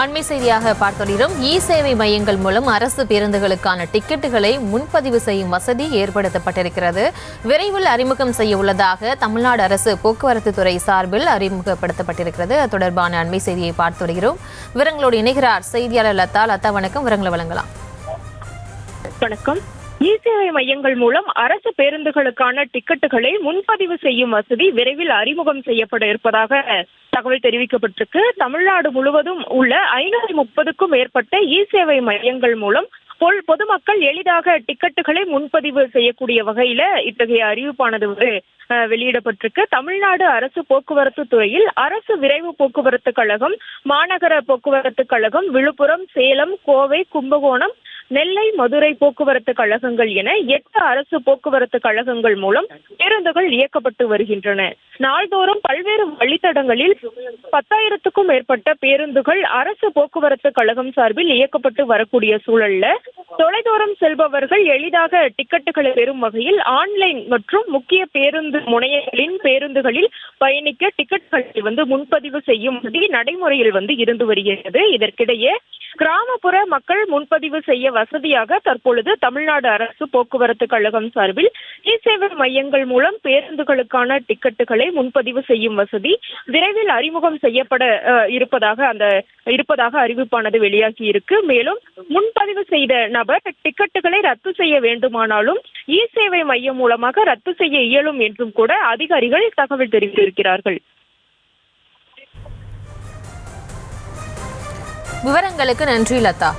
அண்மை செய்தியாக பார்த்துள்ளோம். இ சேவை மையங்கள் மூலம் அரசு பேருந்துகளுக்கான டிக்கெட்டுகளை முன்பதிவு செய்யும் வசதி ஏற்படுத்தப்பட்டிருக்கிறது. விரைவில் அறிமுகம் செய்ய உள்ளதாக தமிழ்நாடு அரசு போக்குவரத்து துறை சார்பில் அறிமுகப்படுத்தப்பட்டிருக்கிறது. அது தொடர்பான அண்மை செய்தியை பார்த்து வருகிறோம். விவரங்களோடு இணைகிறார் செய்தியாளர் லதா. லதா, வணக்கம். விவரங்களை வழங்கலாம். வணக்கம். இ சேவை மையங்கள் மூலம் அரசு பேருந்துகளுக்கான டிக்கெட்டுகளை முன்பதிவு செய்யும் வசதி விரைவில் அறிமுகம் செய்யப்பட இருப்பதாக தகவல் தெரிவிக்கப்பட்டிருக்கு. தமிழ்நாடு முழுவதும் உள்ள 530க்கும் மேற்பட்ட இ சேவை மையங்கள் மூலம் பொதுமக்கள் எளிதாக டிக்கெட்டுகளை முன்பதிவு செய்யக்கூடிய வகையில இத்தகைய அறிவிப்பானது வெளியிடப்பட்டிருக்கு. தமிழ்நாடு அரசு போக்குவரத்து துறையில் அரசு விரைவு போக்குவரத்து கழகம், மாநகர போக்குவரத்து கழகம், விழுப்புரம், சேலம், கோவை, கும்பகோணம், நெல்லை, மதுரை போக்குவரத்து கழகங்கள் என 8 அரசு போக்குவரத்து கழகங்கள் மூலம் பேருந்துகள் இயக்கப்பட்டு வருகின்றன. நாள்தோறும் பல்வேறு வழித்தடங்களில் 10,000க்கும் மேற்பட்ட பேருந்துகள் அரசு போக்குவரத்து கழகம் சார்பில் இயக்கப்பட்டு வரக்கூடிய சூழல்ல தொலைதூரம் செல்பவர்கள் எளிதாக டிக்கெட்டுகளை பெறும் வகையில் ஆன்லைன் மற்றும் முக்கிய பேருந்து முனையங்களின் பேருந்துகளில் பயணிக்க டிக்கெட்டுகளை முன்பதிவு செய்யும் நடைமுறையில் இருந்து வருகிறது. இதற்கிடையே கிராமப்புற மக்கள் முன்பதிவு செய்ய வசதியாக தற்பொழுது தமிழ்நாடு அரசு போக்குவரத்து கழகம் சார்பில் இ சேவை மையங்கள் மூலம் பேருந்துகளுக்கான டிக்கெட்டுகளை முன்பதிவு செய்யும் வசதி விரைவில் அறிமுகம் செய்யப்பட இருப்பதாக அறிவிப்பானது வெளியாகி இருக்கு. மேலும் முன்பதிவு செய்த நபர் டிக்கெட்டுகளை ரத்து செய்ய வேண்டுமானாலும் இ சேவை மையம் மூலமாக ரத்து செய்ய இயலும் என்றும் கூட அதிகாரிகள் தகவல் தெரிவித்திருக்கிறார்கள். விவரங்களுக்கு நன்றி லதா.